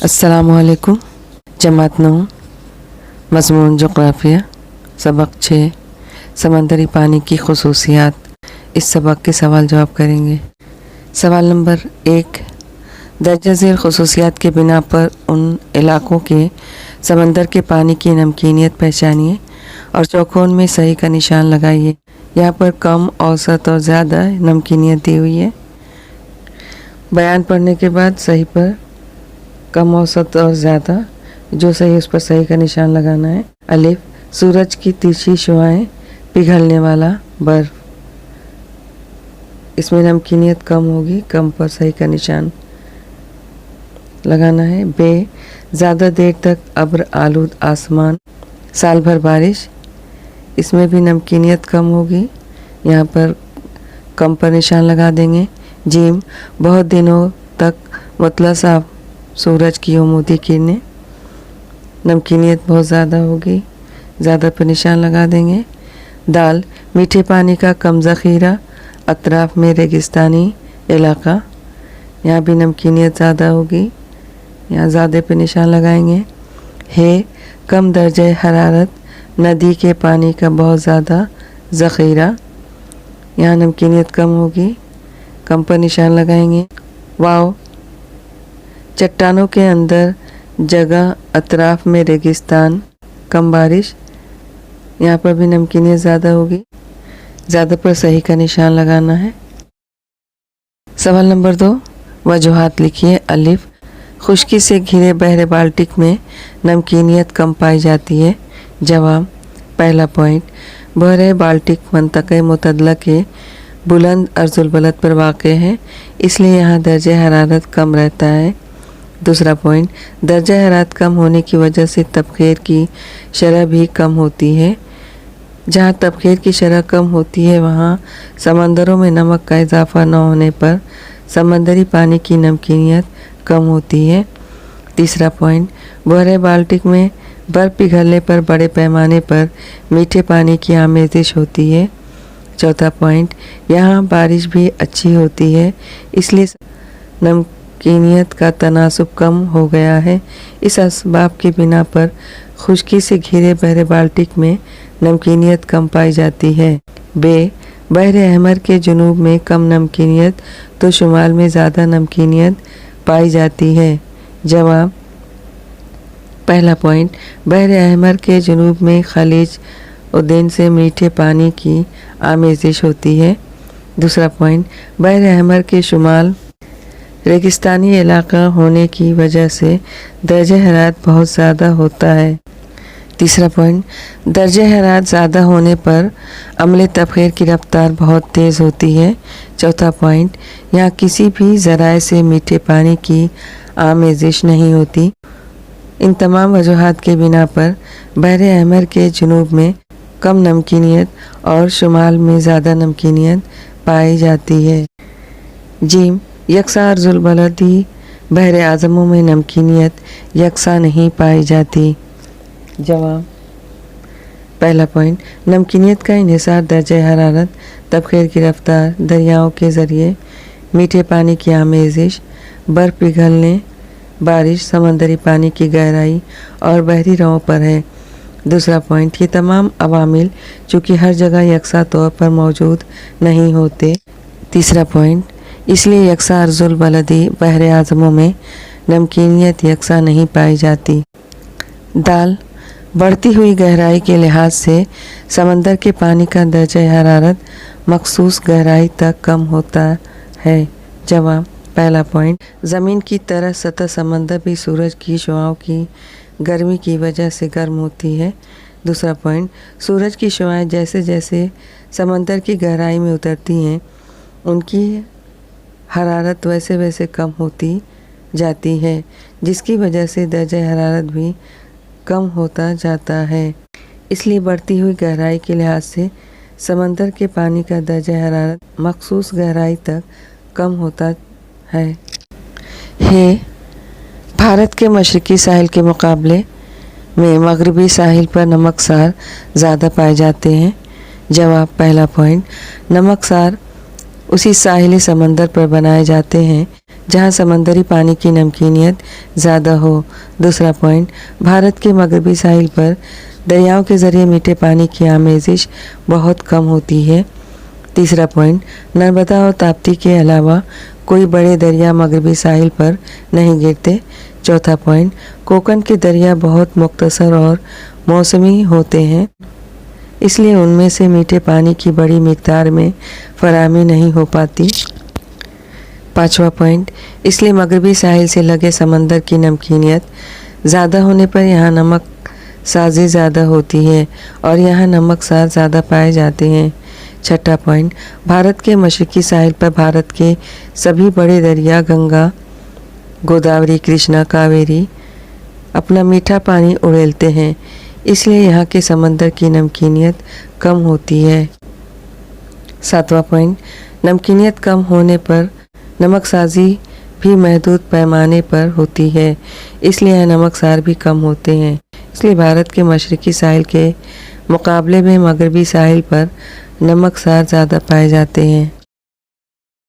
السلام علیکم۔ جماعت 9 مضمون جغرافیہ سبق 6 سمندری پانی کی خصوصیات۔ اس سبق کے سوال جواب کریں گے۔ سوال نمبر 1، درجہ ذیل خصوصیات کے بنا پر ان علاقوں کے سمندر کے پانی کی نمکینیت پہچانیے اور چوکون میں صحیح کا نشان لگائیے۔ یہاں پر کم، اوسط اور زیادہ نمکینیت دی ہوئی ہے۔ بیان پڑھنے کے بعد صحیح پر کم، اوسط اور زیادہ، جو صحیح اس پر صحیح کا نشان لگانا ہے۔ الف، سورج کی تیرچھی شعاعیں، پگھلنے والا برف، اس میں نمکینیت کم ہوگی، کم پر صحیح کا نشان لگانا ہے۔ ب، زیادہ دیر تک ابر آلود آسمان، سال بھر بارش، اس میں بھی نمکینیت کم ہوگی، یہاں پر کم پر نشان لگا دیں گے۔ جیم، بہت دنوں تک مطلع صاف سورج کی عمودی کرنیں، نمکینیت بہت زیادہ ہوگی، زیادہ پر نشان لگا دیں گے۔ دال، میٹھے پانی کا کم ذخیرہ، اطراف میں ریگستانی علاقہ، یہاں بھی نمکینیت زیادہ ہوگی، یہاں زیادہ پہ نشان لگائیں گے۔ ہے، کم درجہ حرارت، ندی کے پانی کا بہت زیادہ ذخیرہ، یہاں نمکینیت کم ہوگی، کم پر نشان لگائیں گے۔ واو، چٹانوں کے اندر جگہ، اطراف میں ریگستان، کم بارش، یہاں پر بھی نمکینیت زیادہ ہوگی، زیادہ پر صحیح کا نشان لگانا ہے۔ سوال نمبر 2، وجوہات لکھیے۔ الف، خشکی سے گھرے بحر بالٹک میں نمکینیت کم پائی جاتی ہے۔ جواب، پہلا پوائنٹ، بحر بالٹک منطقہ معتدلہ کے بلند عرض البلد پر واقع ہے، اس لیے یہاں درجہ حرارت کم رہتا ہے۔ دوسرا پوائنٹ، درجہ حرارت کم ہونے کی وجہ سے تبخیر کی شرح بھی کم ہوتی ہے۔ جہاں تبخیر کی شرح کم ہوتی ہے وہاں سمندروں میں نمک کا اضافہ نہ ہونے پر سمندری پانی کی نمکینیت کم ہوتی ہے۔ تیسرا پوائنٹ، بحر بالٹک میں برف پگھلنے پر بڑے پیمانے پر میٹھے پانی کی آمیزش ہوتی ہے۔ چوتھا پوائنٹ، یہاں بارش بھی اچھی ہوتی ہے، اس لیے نمکینیت کا تناسب کم ہو گیا ہے۔ اس اسباب کی بنا پر خشکی سے گھرے بحر بالٹک میں نمکینیت کم پائی جاتی ہے۔ ب، بحر احمر کے جنوب میں کم نمکینیت تو شمال میں زیادہ نمکینیت پائی جاتی ہے۔ جواب، پہلا پوائنٹ، بحر احمر کے جنوب میں خلیج عدن سے میٹھے پانی کی آمیزش ہوتی ہے۔ دوسرا پوائنٹ، بحر احمر کے شمال ریگستانی علاقہ ہونے کی وجہ سے درجہ حرارت بہت زیادہ ہوتا ہے۔ تیسرا پوائنٹ، درجہ حرارت زیادہ ہونے پر عمل تبخیر کی رفتار بہت تیز ہوتی ہے۔ چوتھا پوائنٹ، یہاں کسی بھی ذرائع سے میٹھے پانی کی آمیزش نہیں ہوتی۔ ان تمام وجوہات کے بنا پر بحر احمر کے جنوب میں کم نمکینیت اور شمال میں زیادہ نمکینیت پائی جاتی ہے۔ جیم، یکساں عرض البلدی بحر اعظموں میں نمکینیت یکساں نہیں پائی جاتی۔ جواب، پہلا پوائنٹ، نمکینیت کا انحصار درجہ حرارت، تبخیر کی رفتار، دریاؤں کے ذریعے میٹھے پانی کی آمیزش، برف پگھلنے، بارش، سمندری پانی کی گہرائی اور بحری رہوں پر ہے۔ دوسرا پوائنٹ، یہ تمام عوامل چونکہ ہر جگہ یکساں طور پر موجود نہیں ہوتے۔ تیسرا پوائنٹ، اس لیے یکساں عرض البلدی بحر اعظموں میں نمکینیت یکساں نہیں پائی جاتی۔ دال، بڑھتی ہوئی گہرائی کے لحاظ سے سمندر کے پانی کا درجہ حرارت مخصوص گہرائی تک کم ہوتا ہے۔ جواب، پہلا پوائنٹ، زمین کی طرح سطح سمندر بھی سورج کی شعاعوں کی گرمی کی وجہ سے گرم ہوتی ہے۔ دوسرا پوائنٹ، سورج کی شعاعیں جیسے جیسے سمندر کی گہرائی میں اترتی ہیں ان کی حرارت ویسے ویسے کم ہوتی جاتی ہے، جس کی وجہ سے درجہ حرارت بھی کم ہوتا جاتا ہے۔ اس لیے بڑھتی ہوئی گہرائی کے لحاظ سے سمندر کے پانی کا درجہ حرارت مخصوص گہرائی تک کم ہوتا ہے۔ بھارت کے مشرقی ساحل کے مقابلے میں مغربی ساحل پر نمکسار زیادہ پائے جاتے ہیں۔ جواب، پہلا پوائنٹ، نمکسار उसी साहिली समंदर पर बनाए जाते हैं जहां समंदरी पानी की नमकीनियत ज़्यादा हो। दूसरा पॉइंट, भारत के मगरबी साहिल पर दरियाओं के ज़रिए मीठे पानी की आमेजिश बहुत कम होती है। तीसरा पॉइंट, नर्मदा और ताप्ती के अलावा कोई बड़े दरिया मगरबी साहिल पर नहीं गिरते। चौथा पॉइंट, कोकन के दरिया बहुत मुख्तसर और मौसमी होते हैं, इसलिए उनमें से मीठे पानी की बड़ी मिकदार में फराहमी नहीं हो पाती। पांचवा पॉइंट, इसलिए मगरबी साहिल से लगे समंदर की नमकीनियत ज़्यादा होने पर यहाँ नमक साजी ज़्यादा होती है और यहाँ नमक सार ज़्यादा पाए जाते हैं। छठा पॉइंट, भारत के मशरकी साहिल पर भारत के सभी बड़े दरिया गंगा, गोदावरी, कृष्णा, कावेरी अपना मीठा पानी उड़ेलते हैं, इसलिए यहाँ के समंदर की नमकीनियत कम होती है। सातवां पॉइंट, नमकीनियत कम होने पर नमक साजी भी महदूद पैमाने पर होती है, इसलिए यहाँ नमक सार भी कम होते हैं। इसलिए भारत के मशरकी साहिल के मुकाबले में मगरबी साहिल पर नमक सार ज़्यादा पाए जाते हैं।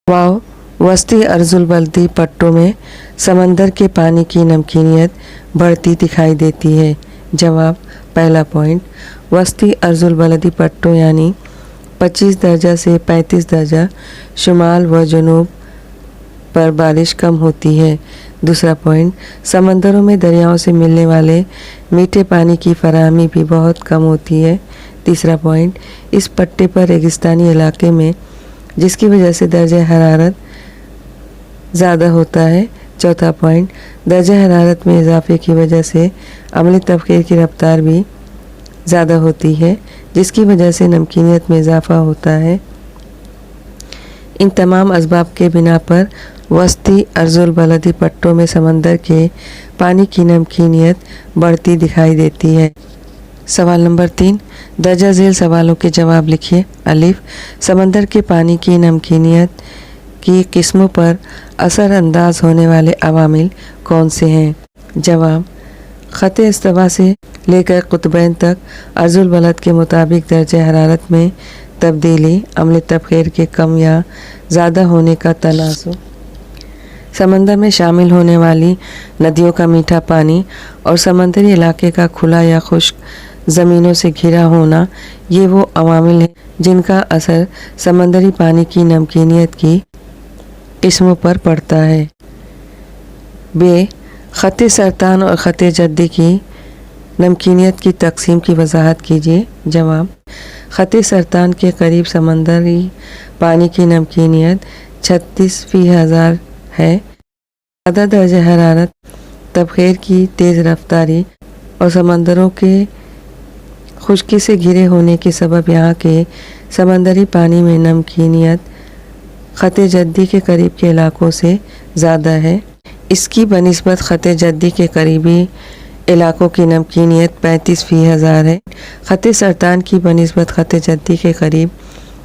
वाव, वस्ती अर्जुल बल्दी पट्टों में समंदर के पानी की नमकीनियत बढ़ती दिखाई देती है। जवाब, पहला पॉइंट, वस्ती अर्जुल बल्दी पट्टों यानी 25 दर्जा से 35 दर्जा शुमाल व जनूब पर बारिश कम होती है। दूसरा पॉइंट, समंदरों में दरियाओं से मिलने वाले मीठे पानी की फराहमी भी बहुत कम होती है। तीसरा पॉइंट, इस पट्टे पर रेगिस्तानी इलाके में जिसकी वजह से दर्जा हरारत ज़्यादा होता है। चौथा पॉइंट, दर्जा हरारत में इजाफे की वजह से अमली तबखीर की रफ्तार भी ज़्यादा होती है, जिसकी वजह से नमकीनियत में इजाफा होता है। इन तमाम असबाब के बिना पर वस्ती अर्जुल बलदी पट्टों में समंदर के पानी की नमकीनियत बढ़ती दिखाई देती है। सवाल नंबर 3, दर्जा झेल सवालों के जवाब लिखिए। अलिफ, समंदर के पानी की नमकीनियत की किस्मों पर असर अंदाज होने वाले अवामिल कौन से हैं? जवाब, ख़त इस्तवा से लेकर कुतुबैन तक अर्जुल बलद के मुताबिक दर्जा हरारत में तब्दीली, अमली तबखीर के कम या ज़्यादा होने का तनासुब, समंदर में शामिल होने वाली नदियों का मीठा पानी और समंदरी इलाके का खुला या खुश्क ज़मीनों से घिरा होना, ये वो अवामिल हैं जिनका असर समंदरी पानी की नमकीनियत की किस्मों पर पड़ता है। बे, ख़त सरतान और ख़त जद्दी की नमकीनियत की तकसीम की वजाहत कीजिए। जवाब, ख़त सरतान के करीब समंदरी पानी की नमकीनियत 36/1000 है। ज़्यादा दर्जा हरारत, तबखीर की तेज़ रफ्तारी और समंदरों के खुश्की से घिरे होने के सबब यहाँ के समंदरी पानी में नमकीनियत ख़त जद्दी के करीब के इलाकों से ज़्यादा है। इसकी बनिस्बत ख़त जद्दी के करीबी इलाकों की नमकीनियत 35/1000 है। ख़त सरतान की बनिस्बत ख़त जद्दी के करीब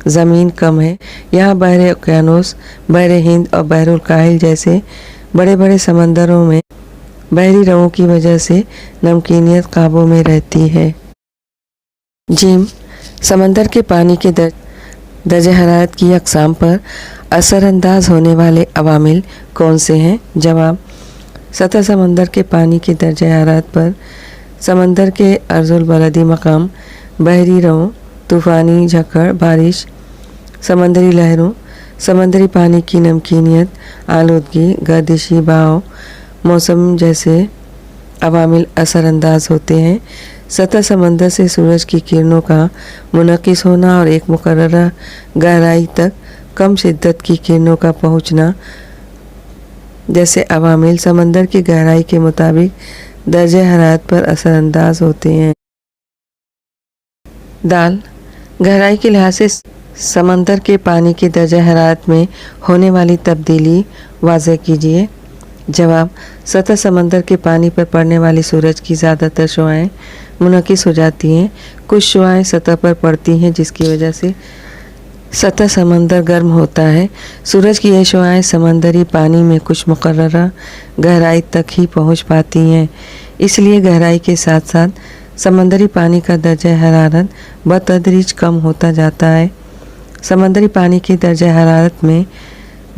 ज़मीन कम है। यहाँ बहर उक़यानूस, बहर हिंद और बहरुल काहिल जैसे बड़े बड़े समंदरों में बहरी रवों की वजह से नमकीनियत काबू में रहती है। जिम, समंदर के पानी के दर्जा हरारत की अक़साम पर असरअंदाज होने वाले अवामिल कौन से हैं? जवाब, सतह समंदर के पानी के दर्जा हरारत पर समंदर के अर्जुल बलदी मकाम, बहरी रवों, तूफ़ानी झक्कड़, बारिश, समंदरी लहरों, समंदरी पानी की नमकीनियत, आलूदगी, गर्दिशी बहाव, मौसम जैसे अवामिल असरअंदाज होते हैं। सतह समंदर से सूरज की किरणों का मुनक़िस होना और एक मुकर्ररा गहराई तक कम शिद्दत की किरणों का पहुँचना जैसे अवामिल समंदर की गहराई के मुताबिक दर्जा हरारत पर असरअंदाज होते हैं। दाल, गहराई के लिहाज से समंदर के पानी के दर्जा हरारत में होने वाली तब्दीली वाज़ेह कीजिए। जवाब, सतह समंदर के पानी पर पड़ने वाली सूरज की ज़्यादातर शुआएं मुनक़िस हो जाती हैं। कुछ शुआएं सतह पर पड़ती हैं जिसकी वजह से सतह समंदर गर्म होता है। सूरज की ये शुआएं समंदरी पानी में कुछ मुकर्ररा गहराई तक ही पहुंच पाती हैं, इसलिए गहराई के साथ साथ समंदरी पानी का दर्जा हरारत बतदरीज कम होता जाता है। समंदरी पानी की दर्जा हरारत में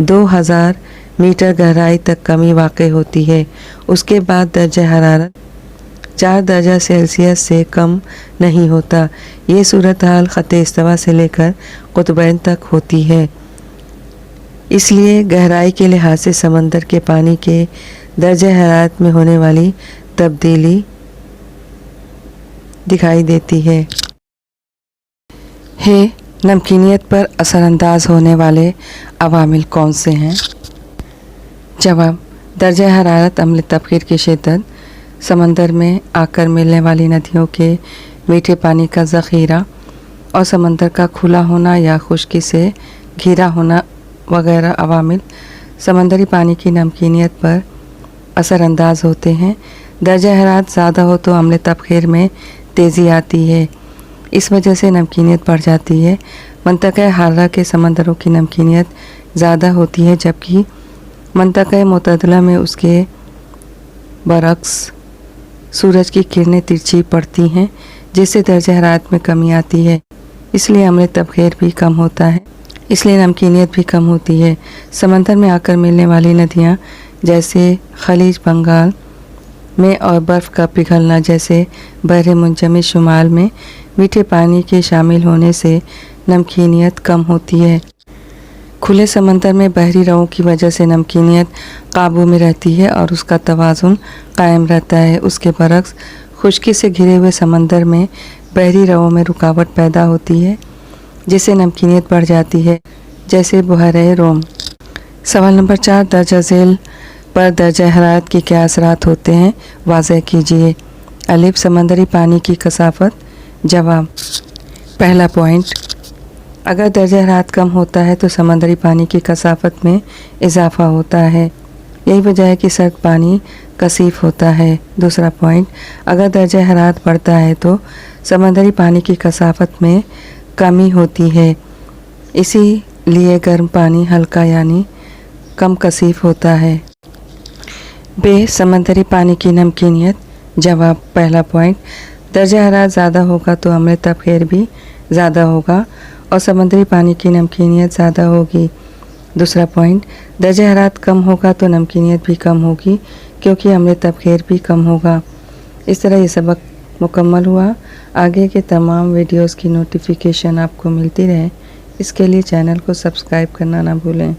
2000 मीटर गहराई तक कमी वाक़ई होती है। उसके बाद दर्जा हरारत 4 दर्जा सेल्सियस से कम नहीं होता। ये सूरत हाल ख़त इस्तवा से लेकर कुतुबैन तक होती है। इसलिए गहराई के लिहाज से समंदर के पानी के दर्जा हरारत में होने वाली तब्दीली दिखाई देती है। नमकीनियत पर असरअंदाज होने वाले अवामिल कौन से हैं? जवाब, दर्जा हरारत, अम्ल तबखीर की शिद्दत, समंदर में आकर मिलने वाली नदियों के मीठे पानी का ज़ख़ीरा और समंदर का खुला होना या खुश्की से घिरा होना वगैरह अवामिल समंदरी पानी की नमकीनियत पर असरअंदाज होते हैं। दर्जा हरारत ज़्यादा हो तो अम्ल तबखीर में तेज़ी आती है। इस वजह से नमकीनियत बढ़ जाती है। मंतक़ा हारा के समंदरों की नमकीनियत ज़्यादा होती है, जबकि मंतक़ा मुतदला में उसके बरक्स सूरज की किरणें तिरछी पड़ती हैं, जिससे दर्जा हरारत में कमी आती है। इसलिए अम्ल तबखीर भी कम होता है, इसलिए नमकीनियत भी कम होती है। समंदर में आकर मिलने वाली नदियाँ जैसे खलीज बंगाल में और बर्फ़ का पिघलना जैसे बहरे मुंजमिद शुमाल में मीठे पानी के शामिल होने से नमकीनियत कम होती है। खुले समंदर में बहरी रवों की वजह से नमकीनियत काबू में रहती है और उसका तवाज़ुन कायम रहता है। उसके बरक्स खुश्की से घिरे हुए समंदर में बहरी रवों में रुकावट पैदा होती है, जिससे नमकीनियत बढ़ जाती है, जैसे बुहरे रोम। सवाल नंबर 4, दर्जा झेल पर दर्जा हरारत के क्या असरात होते हैं, वाज़ह कीजिए। अलिफ, समंदरी पानी की कसाफत। जवाब, पहला पॉइंट, अगर दर्जा हरारत कम होता है तो समंदरी पानी की कसाफत में इजाफ़ा होता है। यही वजह है कि सर्द पानी कसीफ होता है। दूसरा पॉइंट, अगर दर्जा हरारत बढ़ता है तो समंदरी पानी की कसाफत में कमी होती है, इसीलिए गर्म पानी हल्का यानी कम कसीफ होता है। बे, समंदरी पानी की नमकीनियत। जवाब, पहला पॉइंट, दर्जा हरारत ज़्यादा होगा तो अम्ल तबखीर भी ज़्यादा होगा और समंदरी पानी की नमकीनियत ज़्यादा होगी। दूसरा पॉइंट, दर्जा हरारत कम होगा तो नमकीनियत भी कम होगी, क्योंकि अम्ल तबखीर भी कम होगा। इस तरह ये सबक मुकम्मल हुआ। आगे के तमाम वीडियोस की नोटिफिकेशन आपको मिलती रहे, इसके लिए चैनल को सब्सक्राइब करना ना भूलें।